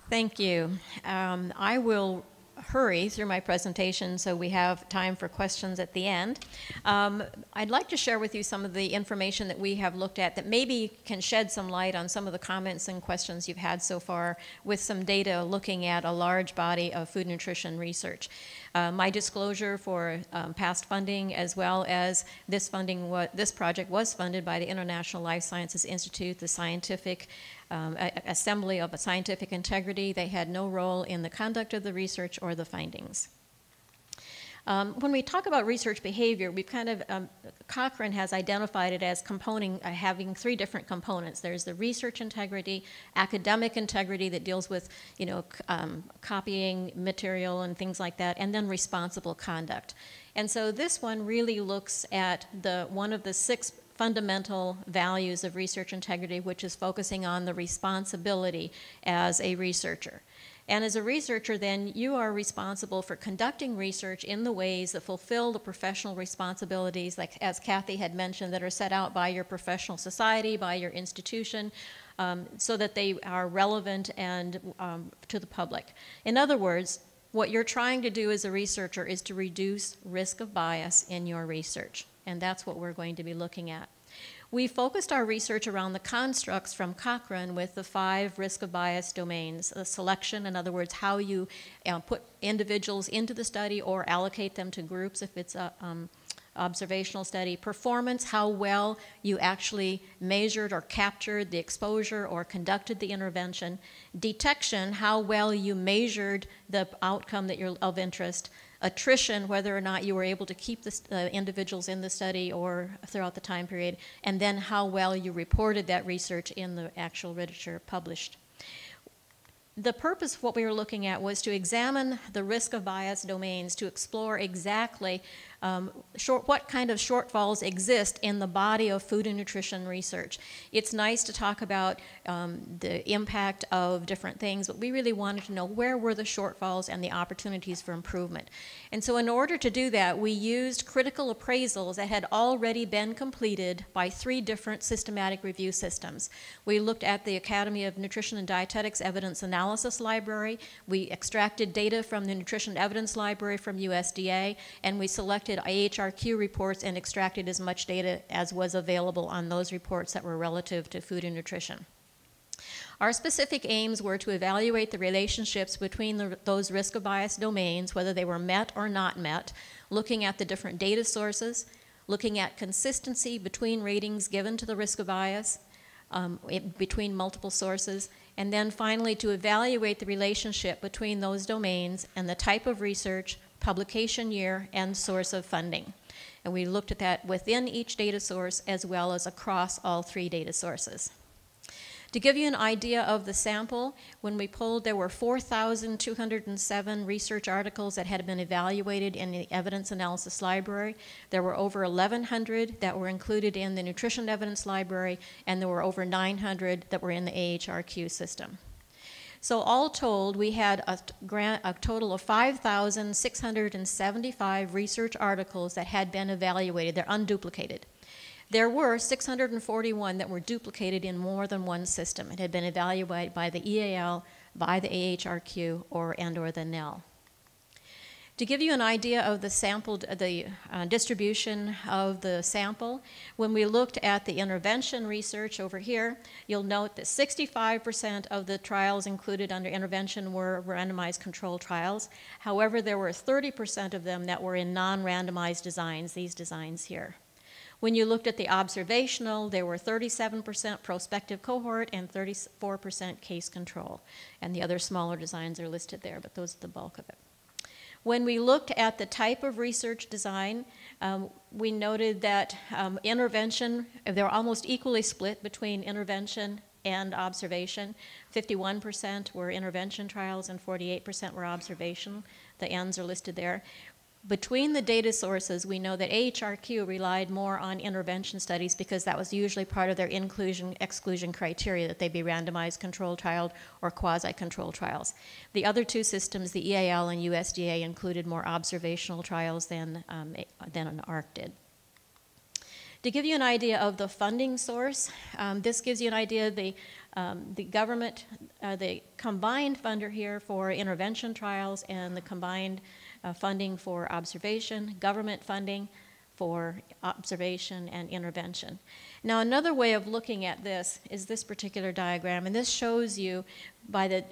Thank you. I will hurry through my presentation so we have time for questions at the end. I'd like to share with you some of the information that we have looked at that maybe can shed some light on some of the comments and questions you've had so far with some data looking at a large body of food nutrition research. My disclosure for past funding, as well as this funding, this project was funded by the International Life Sciences Institute, the scientific assembly of a scientific integrity. They had no role in the conduct of the research or the findings. When we talk about research behavior, we've kind of, Cochrane has identified it as having three different components. There's the research integrity, academic integrity that deals with, copying material and things like that, and then responsible conduct. And so this one really looks at one of the 6 fundamental values of research integrity, which is focusing on the responsibility as a researcher. And as a researcher, then, you are responsible for conducting research in the ways that fulfill the professional responsibilities, like as Kathy had mentioned, that are set out by your professional society, by your institution, so that they are relevant and to the public. In other words, what you're trying to do as a researcher is to reduce risk of bias in your research, and that's what we're going to be looking at. We focused our research around the constructs from Cochrane with the 5 risk of bias domains. The selection, in other words, how you put individuals into the study or allocate them to groups if it's an observational study. Performance, how well you actually measured or captured the exposure or conducted the intervention. Detection, how well you measured the outcome that you're of interest. Attrition, whether or not you were able to keep the individuals in the study or throughout the time period, and then how well you reported that research in the actual literature published. The purpose of what we were looking at was to examine the risk of bias domains to explore exactly what kind of shortfalls exist in the body of food and nutrition research. It's nice to talk about the impact of different things, but we really wanted to know where were the shortfalls and the opportunities for improvement. And so in order to do that, we used critical appraisals that had already been completed by 3 different systematic review systems. We looked at the Academy of Nutrition and Dietetics Evidence Analysis Library. We extracted data from the Nutrition Evidence Library from USDA, and we selected AHRQ reports and extracted as much data as was available on those reports that were relative to food and nutrition. Our specific aims were to evaluate the relationships between those risk of bias domains, whether they were met or not met, looking at the different data sources, looking at consistency between ratings given to the risk of bias, between multiple sources, and then finally to evaluate the relationship between those domains and the type of research, publication year, and source of funding. And we looked at that within each data source as well as across all 3 data sources. To give you an idea of the sample, when we polled, there were 4,207 research articles that had been evaluated in the Evidence Analysis Library. There were over 1,100 that were included in the Nutrition Evidence Library, and there were over 900 that were in the AHRQ system. So all told, we had a total of 5,675 research articles that had been evaluated. They're unduplicated. There were 641 that were duplicated in more than one system. It had been evaluated by the EAL, by the AHRQ, or the NEL. To give you an idea of the distribution of the sample, when we looked at the intervention research over here, you'll note that 65% of the trials included under intervention were randomized control trials. However, there were 30% of them that were in non-randomized designs, these designs here. When you looked at the observational, there were 37% prospective cohort and 34% case control. And the other smaller designs are listed there, but those are the bulk of it. When we looked at the type of research design, we noted that intervention, they were almost equally split between intervention and observation. 51% were intervention trials and 48% were observation. The N's are listed there. Between the data sources, we know that AHRQ relied more on intervention studies because that was usually part of their inclusion-exclusion criteria, that they be randomized controlled trial or quasi-controlled trials. The other 2 systems, the EAL and USDA, included more observational trials than an ARC did. To give you an idea of the funding source, this gives you an idea of the government, the combined funder here for intervention trials and the combined funding for observation, government funding for observation and intervention. Now, another way of looking at this is this particular diagram, and this shows you by the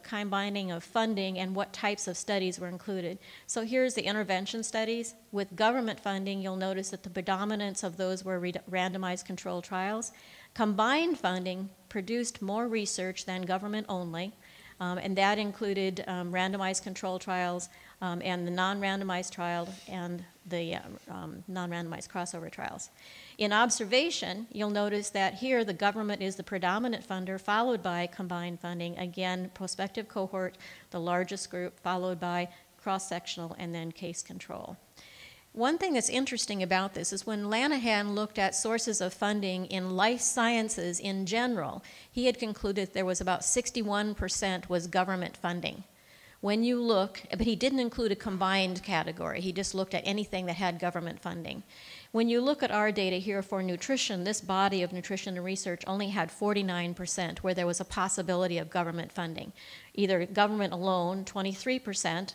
combining of funding and what types of studies were included. So here's the intervention studies. With government funding, you'll notice that the predominance of those were randomized controlled trials. Combined funding produced more research than government only, and that included randomized controlled trials and the non-randomized trial and the non-randomized crossover trials. In observation, you'll notice that here the government is the predominant funder, followed by combined funding, again, prospective cohort, the largest group, followed by cross-sectional and then case control. One thing that's interesting about this is when Lanahan looked at sources of funding in life sciences in general, he had concluded there was about 61% was government funding. When you look, but he didn't include a combined category, he just looked at anything that had government funding. When you look at our data here for nutrition, this body of nutrition and research only had 49%, where there was a possibility of government funding. Either government alone, 23%,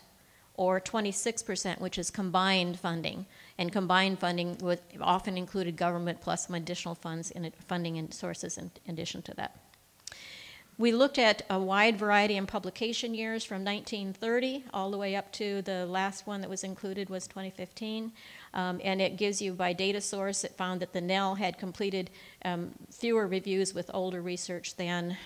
or 26%, which is combined funding. And combined funding often included government plus some additional funds in funding and sources in addition to that. We looked at a wide variety in publication years from 1930 all the way up to the last one that was included was 2015. And it gives you by data source, it found that the NEL had completed fewer reviews with older research than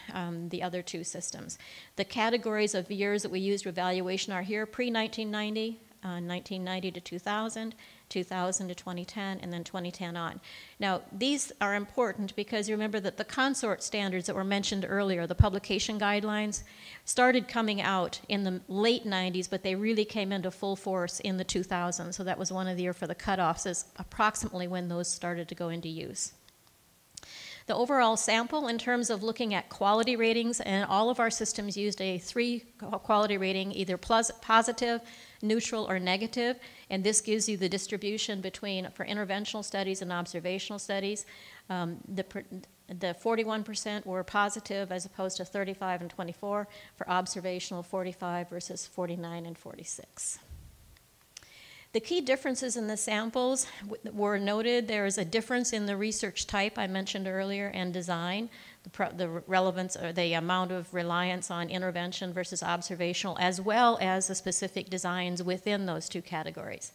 the other two systems. The categories of years that we used Revaluation are here, pre-1990, 1990 to 2000, 2000 to 2010, and then 2010 on. Now, these are important because you remember that the consort standards that were mentioned earlier, the publication guidelines, started coming out in the late 90s, but they really came into full force in the 2000s. So that was one of the years for the cutoffs, is approximately when those started to go into use. The overall sample in terms of looking at quality ratings, and all of our systems used a 3 quality rating, either positive, neutral, or negative, and this gives you the distribution between, for interventional studies and observational studies. The 41% were positive as opposed to 35 and 24, for observational 45 versus 49 and 46. The key differences in the samples were noted. There is a difference in the research type I mentioned earlier and design, the relevance or the amount of reliance on intervention versus observational, as well as the specific designs within those two categories.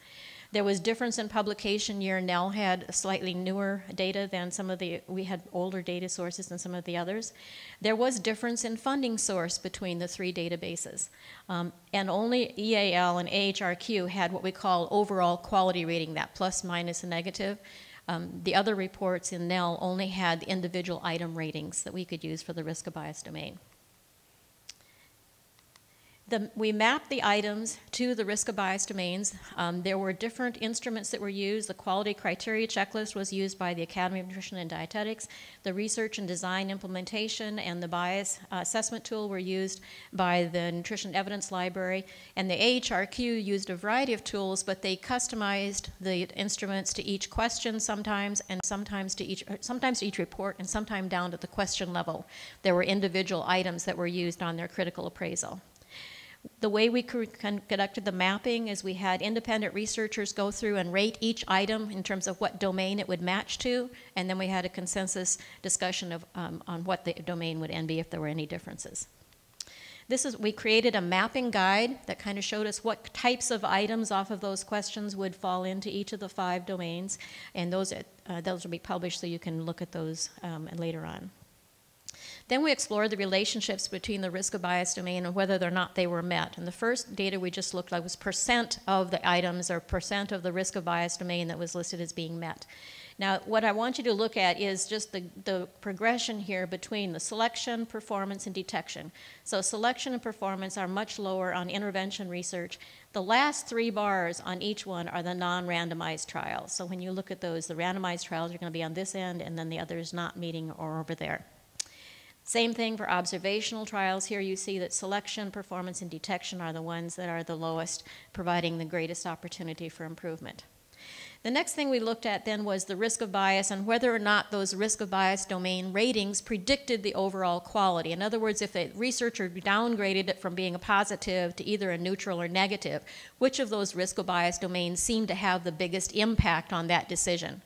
There was difference in publication year. NEL had slightly newer data than some of we had older data sources than some of the others. There was difference in funding source between the 3 databases. And only EAL and AHRQ had what we call overall quality rating, that plus, minus, and negative. The other reports in NEL only had the individual item ratings that we could use for the risk of bias domain. We mapped the items to the risk of bias domains. There were different instruments that were used. The quality criteria checklist was used by the Academy of Nutrition and Dietetics. The research and design implementation and the bias assessment tool were used by the Nutrition Evidence Library. And the AHRQ used a variety of tools, but they customized the instruments to each question sometimes, and sometimes to each report, and sometimes down to the question level. There were individual items that were used on their critical appraisal. The way we conducted the mapping is we had independent researchers go through and rate each item in terms of what domain it would match to, and then we had a consensus discussion of, on what the domain would be if there were any differences. We created a mapping guide that kind of showed us what types of items off of those questions would fall into each of the 5 domains, and those will be published so you can look at those later on. Then we explored the relationships between the risk of bias domain and whether or not they were met. And the first data we just looked at was percent of the items or percent of the risk of bias domain that was listed as being met. Now, what I want you to look at is just the progression here between the selection, performance, and detection. So selection and performance are much lower on intervention research. The last 3 bars on each one are the non-randomized trials. So when you look at those, the randomized trials are going to be on this end, and then the others not meeting or over there. Same thing for observational trials. Here you see that selection, performance, and detection are the ones that are the lowest, providing the greatest opportunity for improvement. The next thing we looked at then was the risk of bias and whether or not those risk of bias domain ratings predicted the overall quality. In other words, if a researcher downgraded it from being a positive to either a neutral or negative, which of those risk of bias domains seemed to have the biggest impact on that decision?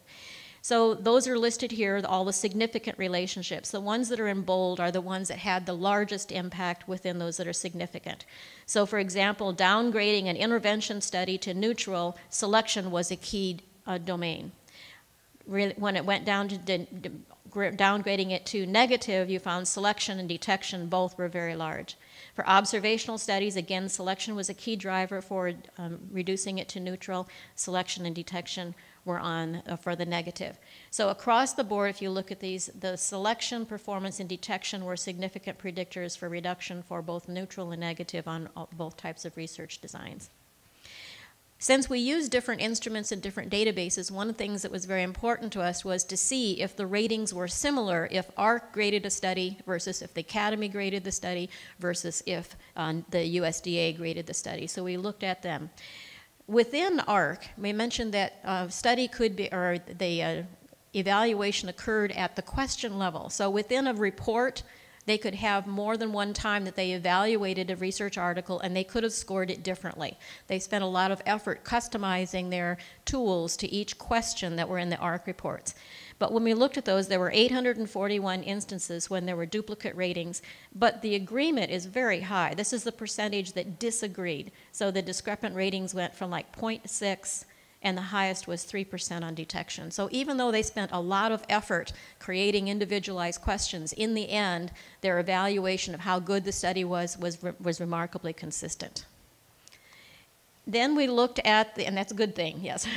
So those are listed here, all the significant relationships. The ones that are in bold are the ones that had the largest impact within those that are significant. So for example, downgrading an intervention study to neutral, selection was a key domain. When it went down to downgrading it to negative, you found selection and detection both were very large. For observational studies, again, selection was a key driver for reducing it to neutral. Selection and detection were on for the negative. So across the board, if you look at these, the selection, performance, and detection were significant predictors for reduction for both neutral and negative on both types of research designs. Since we use different instruments and different databases, one of the things that was very important to us was to see if the ratings were similar, if ARC graded a study versus if the Academy graded the study versus if the USDA graded the study. So we looked at them. Within ARC, we mentioned that study could be, or the evaluation occurred at the question level. So within a report, they could have more than one time that they evaluated a research article and they could have scored it differently. They spent a lot of effort customizing their tools to each question that were in the ARC reports. But when we looked at those, there were 841 instances when there were duplicate ratings, but the agreement is very high. This is the percentage that disagreed. So the discrepant ratings went from like 0.6 and the highest was 3% on detection. So even though they spent a lot of effort creating individualized questions, in the end, their evaluation of how good the study was remarkably consistent. Then we looked at, and that's a good thing, yes.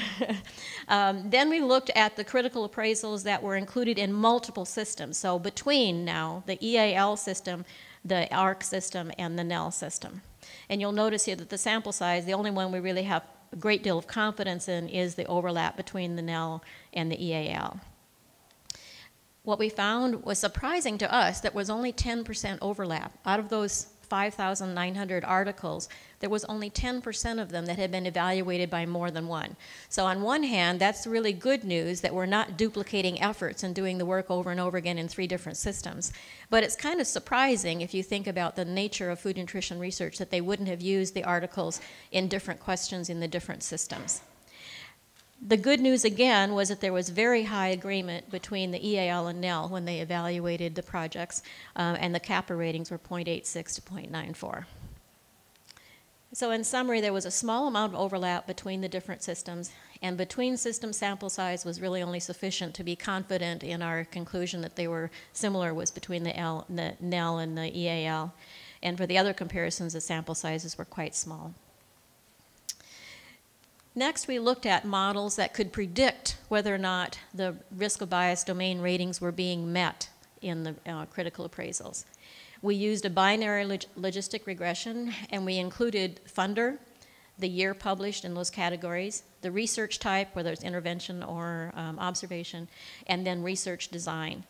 Then we looked at the critical appraisals that were included in multiple systems. So between now the EAL system, the ARC system, and the NEL system. And you'll notice here that the sample size, the only one we really have a great deal of confidence in is the overlap between the NEL and the EAL. What we found was surprising to us that was only 10% overlap. Out of those 5,900 articles, there was only 10% of them that had been evaluated by more than one. So on one hand, that's really good news that we're not duplicating efforts and doing the work over and over again in 3 different systems. But it's kind of surprising if you think about the nature of food nutrition research that they wouldn't have used the articles in different questions in the different systems. The good news again was that there was very high agreement between the EAL and NEL when they evaluated the projects, and the CAPA ratings were 0.86 to 0.94. So in summary, there was a small amount of overlap between the different systems, and between system sample size was really only sufficient to be confident in our conclusion that they were similar was between the NEL and the EAL. And for the other comparisons, the sample sizes were quite small. Next, we looked at models that could predict whether or not the risk of bias domain ratings were being met in the critical appraisals. We used a binary logistic regression, and we included funder, the year published in those categories, the research type, whether it's intervention or observation, and then research design.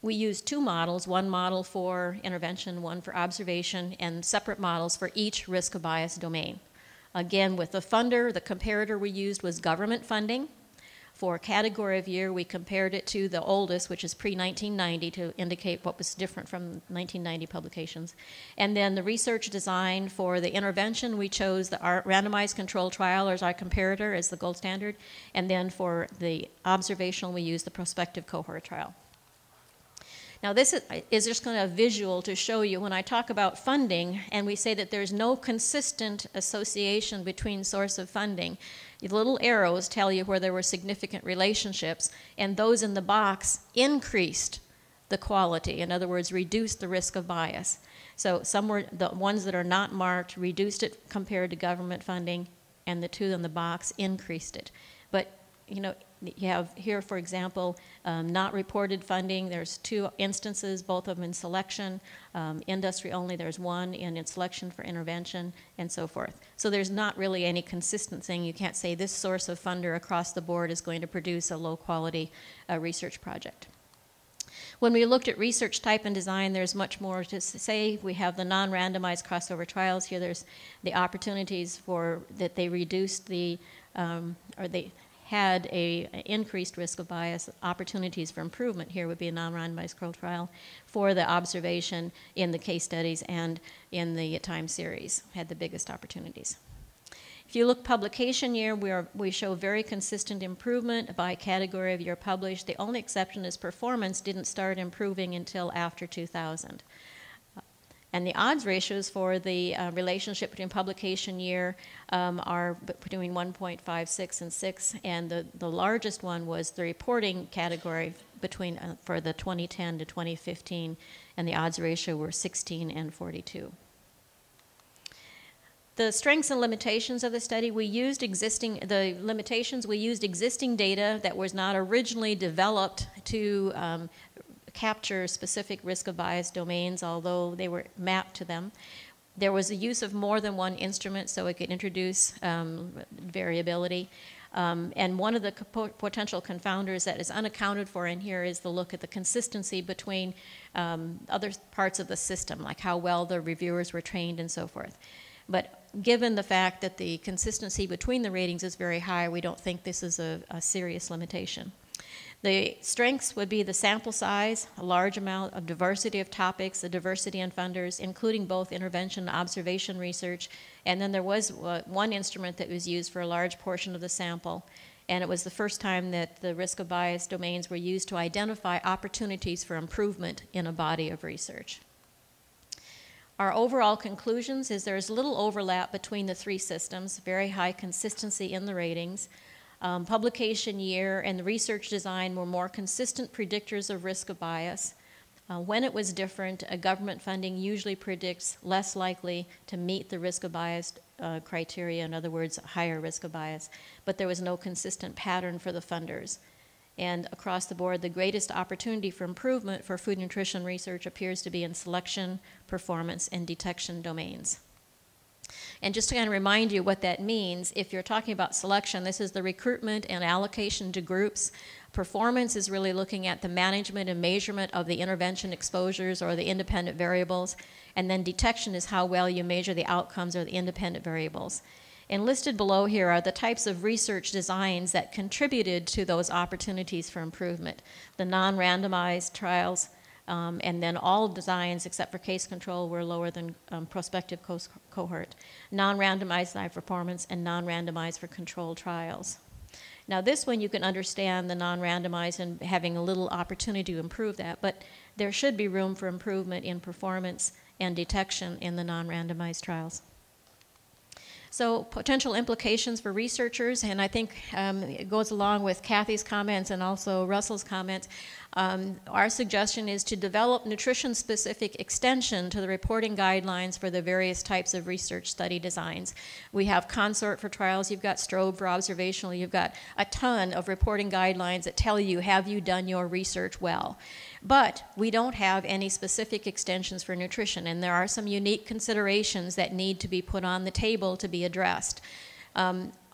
We used 2 models, one model for intervention, one for observation, and separate models for each risk of bias domain. Again, with the funder, the comparator we used was government funding. For category of year, we compared it to the oldest, which is pre-1990, to indicate what was different from 1990 publications. And then the research design for the intervention, we chose the randomized control trial as our comparator as the gold standard. And then for the observational, we used the prospective cohort trial. Now this is just kind of a visual to show you when I talk about funding and we say that there's no consistent association between source of funding. The little arrows tell you where there were significant relationships, and those in the box increased the quality, in other words, reduced the risk of bias. So some were, the ones that are not marked reduced it compared to government funding, and the 2 in the box increased it. But you know, you have here, for example, not reported funding. There's 2 instances, both of them in selection. Industry only, there's 1 in selection for intervention, and so forth. So there's not really any consistent thing. You can't say this source of funder across the board is going to produce a low-quality research project. When we looked at research type and design, there's much more to say. We have the non-randomized crossover trials. Here there's the opportunities for that they reduced the, or they had a increased risk of bias, opportunities for improvement here would be a non-randomized controlled trial for the observation in the case studies and in the time series had the biggest opportunities. If you look publication year, we show very consistent improvement by category of year published. The only exception is performance didn't start improving until after 2000. And the odds ratios for the relationship between publication year are between 1.56 and 6, and the largest one was the reporting category between for the 2010 to 2015, and the odds ratio were 16 and 42. The strengths and limitations of the study, we used existing data that was not originally developed to capture specific risk of bias domains, although they were mapped to them. There was a use of more than one instrument so it could introduce variability. And one of the potential confounders that is unaccounted for in here is the look at the consistency between other parts of the system, like how well the reviewers were trained and so forth. But given the fact that the consistency between the ratings is very high, we don't think this is a serious limitation. The strengths would be the sample size, a large amount of diversity of topics, the diversity in funders, including both intervention and observation research. And then there was one instrument that was used for a large portion of the sample. And it was the first time that the risk of bias domains were used to identify opportunities for improvement in a body of research. Our overall conclusions is there is little overlap between the three systems, very high consistency in the ratings. Publication year and the research design were more consistent predictors of risk of bias. When it was different, government funding usually predicts less likely to meet the risk of bias criteria, in other words, higher risk of bias, but there was no consistent pattern for the funders. And across the board, the greatest opportunity for improvement for food nutrition research appears to be in selection, performance, and detection domains. And just to kind of remind you what that means, if you're talking about selection, this is the recruitment and allocation to groups. Performance is really looking at the management and measurement of the intervention exposures or the independent variables. And then detection is how well you measure the outcomes or the independent variables. And listed below here are the types of research designs that contributed to those opportunities for improvement. The non-randomized trials, and then all designs except for case control were lower than prospective cohort. Non-randomized live performance and non-randomized for controlled trials. Now this one you can understand the non-randomized and having a little opportunity to improve that, but there should be room for improvement in performance and detection in the non-randomized trials. So potential implications for researchers, and I think it goes along with Kathy's comments and also Russell's comments. Our suggestion is to develop nutrition-specific extension to the reporting guidelines for the various types of research study designs. We have Consort for trials, you've got Strobe for observational, you've got a ton of reporting guidelines that tell you, have you done your research well? But we don't have any specific extensions for nutrition, and there are some unique considerations that need to be put on the table to be addressed.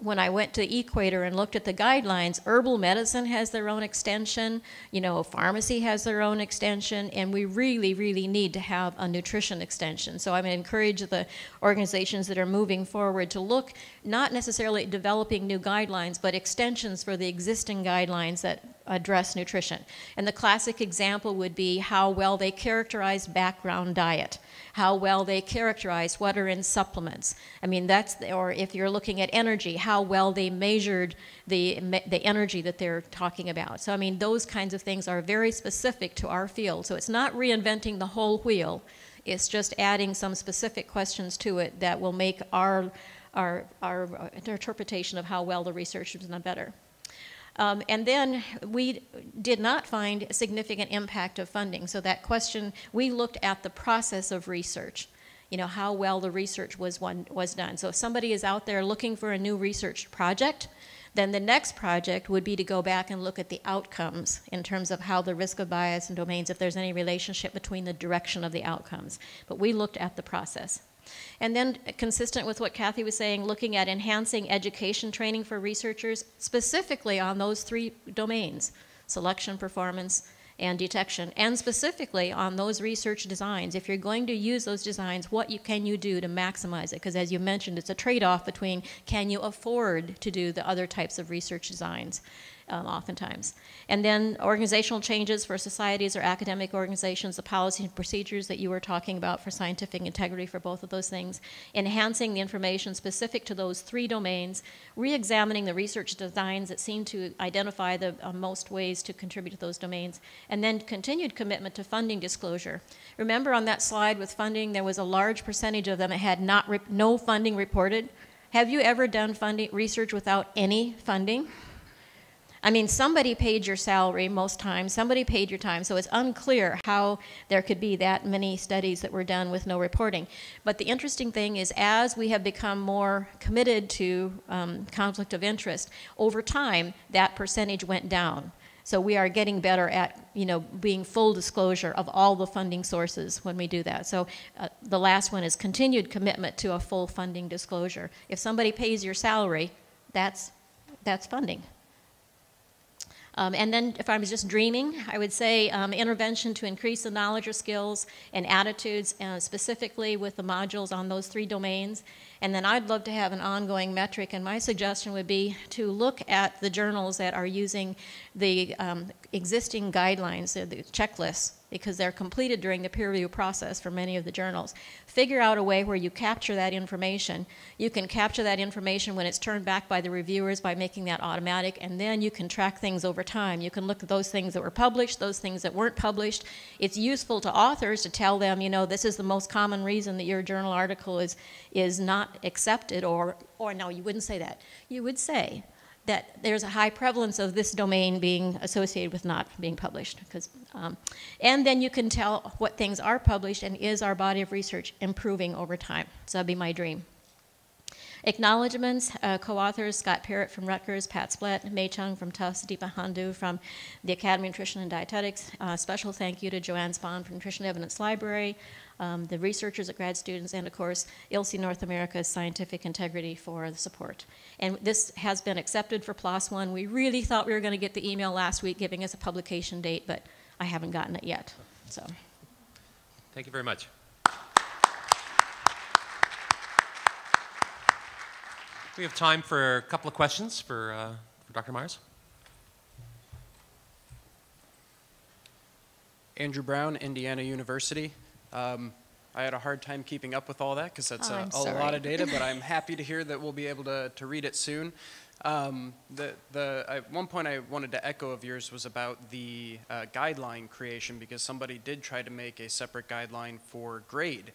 When I went to Equator and looked at the guidelines, herbal medicine has their own extension, pharmacy has their own extension, and we really, really need to have a nutrition extension. So I'm going to encourage the organizations that are moving forward to look not necessarily at developing new guidelines, but extensions for the existing guidelines that address nutrition. And the classic example would be how well they characterize background diet, how well they characterize what are in supplements. I mean, or if you're looking at energy, how well they measured the energy that they're talking about. So I mean, those kinds of things are very specific to our field. So it's not reinventing the whole wheel. It's just adding some specific questions to it that will make our interpretation of how well the research is done better. And then we did not find a significant impact of funding. So that question, we looked at the process of research, how well the research was done. So if somebody is out there looking for a new research project, then the next project would be to go back and look at the outcomes in terms of how the risk of bias and domains, if there's any relationship between the direction of the outcomes. But we looked at the process. And then, consistent with what Kathy was saying, looking at enhancing education training for researchers, specifically on those three domains, selection, performance, and detection, and specifically on those research designs. If you're going to use those designs, what can you do to maximize it? Because as you mentioned, it's a trade-off between can you afford to do the other types of research designs. Oftentimes. And then organizational changes for societies or academic organizations, the policy and procedures that you were talking about for scientific integrity for both of those things, enhancing the information specific to those 3 domains, re-examining the research designs that seem to identify the most ways to contribute to those domains, and then continued commitment to funding disclosure. Remember on that slide with funding, there was a large percentage of them that had no funding reported. Have you ever done research without any funding? I mean, somebody paid your salary most times, somebody paid your time, so it's unclear how there could be that many studies that were done with no reporting. But the interesting thing is, as we have become more committed to conflict of interest, over time, that percentage went down. So we are getting better at, being full disclosure of all the funding sources when we do that. So the last one is continued commitment to a full funding disclosure. If somebody pays your salary, that's funding. And then if I was just dreaming, I would say intervention to increase the knowledge or skills and attitudes, specifically with the modules on those 3 domains. And then I'd love to have an ongoing metric, and my suggestion would be to look at the journals that are using the existing guidelines, the checklists, because they're completed during the peer review process for many of the journals. Figure out a way where you capture that information. You can capture that information when it's turned back by the reviewers by making that automatic, and then you can track things over time. You can look at those things that were published, those things that weren't published. It's useful to authors to tell them, this is the most common reason that your journal article is not accepted, or no, you wouldn't say that. You would say that there's a high prevalence of this domain being associated with not being published. And then you can tell what things are published and is our body of research improving over time. So that'd be my dream. Acknowledgements, co-authors Scott Parrott from Rutgers, Pat Splett, Mei Chung from Tufts, Deepa Handu from the Academy of Nutrition and Dietetics. Special thank you to Joanne Spahn from Nutrition Evidence Library, the researchers at grad students, and of course, ILSI North America's Scientific Integrity for the support. And this has been accepted for PLOS One. We really thought we were going to get the email last week giving us a publication date, but I haven't gotten it yet. So, thank you very much. We have time for a couple of questions for Dr. Myers. Andrew Brown, Indiana University. I had a hard time keeping up with all that because that's a lot of data, but I'm happy to hear that we'll be able to read it soon. One point I wanted to echo of yours was about the guideline creation, because somebody did try to make a separate guideline for grade,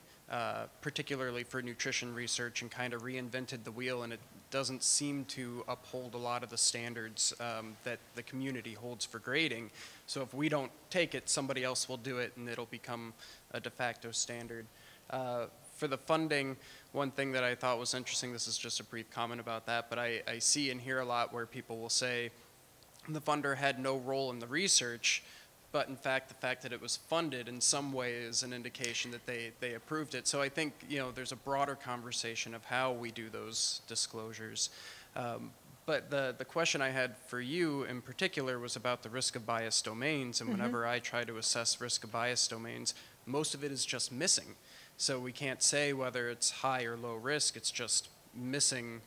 particularly for nutrition research, and kind of reinvented the wheel, and it doesn't seem to uphold a lot of the standards that the community holds for grading. So if we don't take it, somebody else will do it, and it'll become a de facto standard. For the funding, one thing that I thought was interesting, this is just a brief comment about that, but I see and hear a lot where people will say the funder had no role in the research, but in fact, the fact that it was funded in some way is an indication that they approved it. So I think, there's a broader conversation of how we do those disclosures. But the question I had for you in particular was about the risk of bias domains, and whenever I try to assess risk of bias domains, most of it is just missing. So we can't say whether it's high or low risk, it's just missing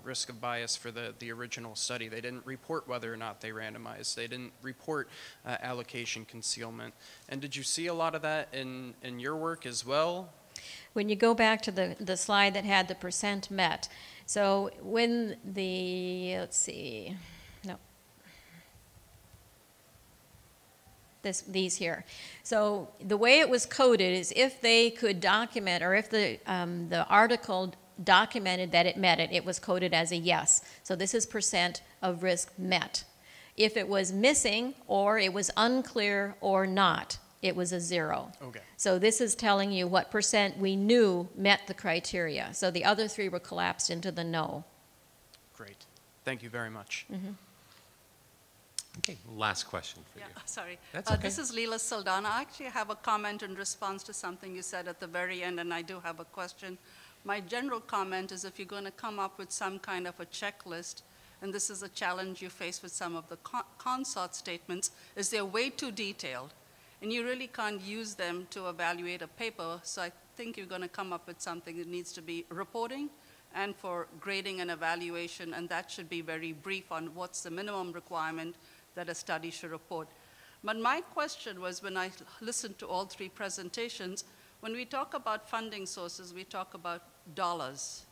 risk of bias for the original study. They didn't report whether or not they randomized. They didn't report allocation concealment. And did you see a lot of that in your work as well? When you go back to the slide that had the percent met, so when let's see, no. These here. So the way it was coded is if they could document, or if the article documented that it met it, it was coded as a yes. So this is percent of risk met. If it was missing, or it was unclear or not, it was a 0. Okay. So this is telling you what percent we knew met the criteria. So the other 3 were collapsed into the no. Great. Thank you very much. Mm-hmm. Okay, last question for you. Sorry. That's okay. This is Leela Saldana. I actually have a comment in response to something you said at the very end, and I do have a question. My general comment is, if you're going to come up with some kind of a checklist, and this is a challenge you face with some of the consort statements, is they're way too detailed, and you really can't use them to evaluate a paper. So I think you're going to come up with something that needs to be reporting and for grading and evaluation, and that should be very brief on what's the minimum requirement that a study should report. But my question was, when I listened to all three presentations, when we talk about funding sources, we talk about dollars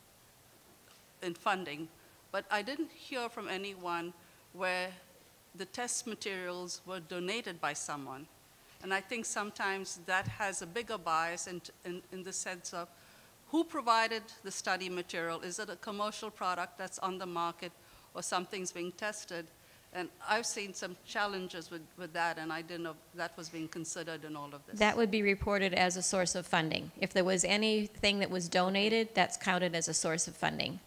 in funding, but I didn't hear from anyone where the test materials were donated by someone. And I think sometimes that has a bigger bias in the sense of who provided the study material. Is it a commercial product that's on the market or something's being tested? And I've seen some challenges with that, and I didn't know that was being considered in all of this. That would be reported as a source of funding. If there was anything that was donated, that's counted as a source of funding.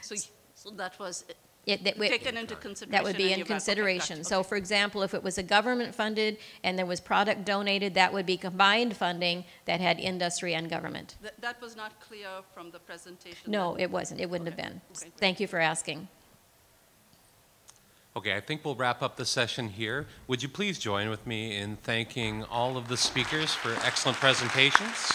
So that was Taken into consideration. That would be in your back. Okay, consideration. gotcha. So Okay. for example, if it was a government funded and there was product donated, that would be combined funding that had industry and government. That was not clear from the presentation. No, it wasn't. It wouldn't have Okay. been. Okay, great. Thank you for asking. Okay, I think we'll wrap up the session here. Would you please join with me in thanking all of the speakers for excellent presentations?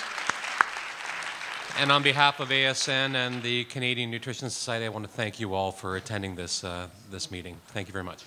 And on behalf of ASN and the Canadian Nutrition Society, I want to thank you all for attending this meeting. Thank you very much.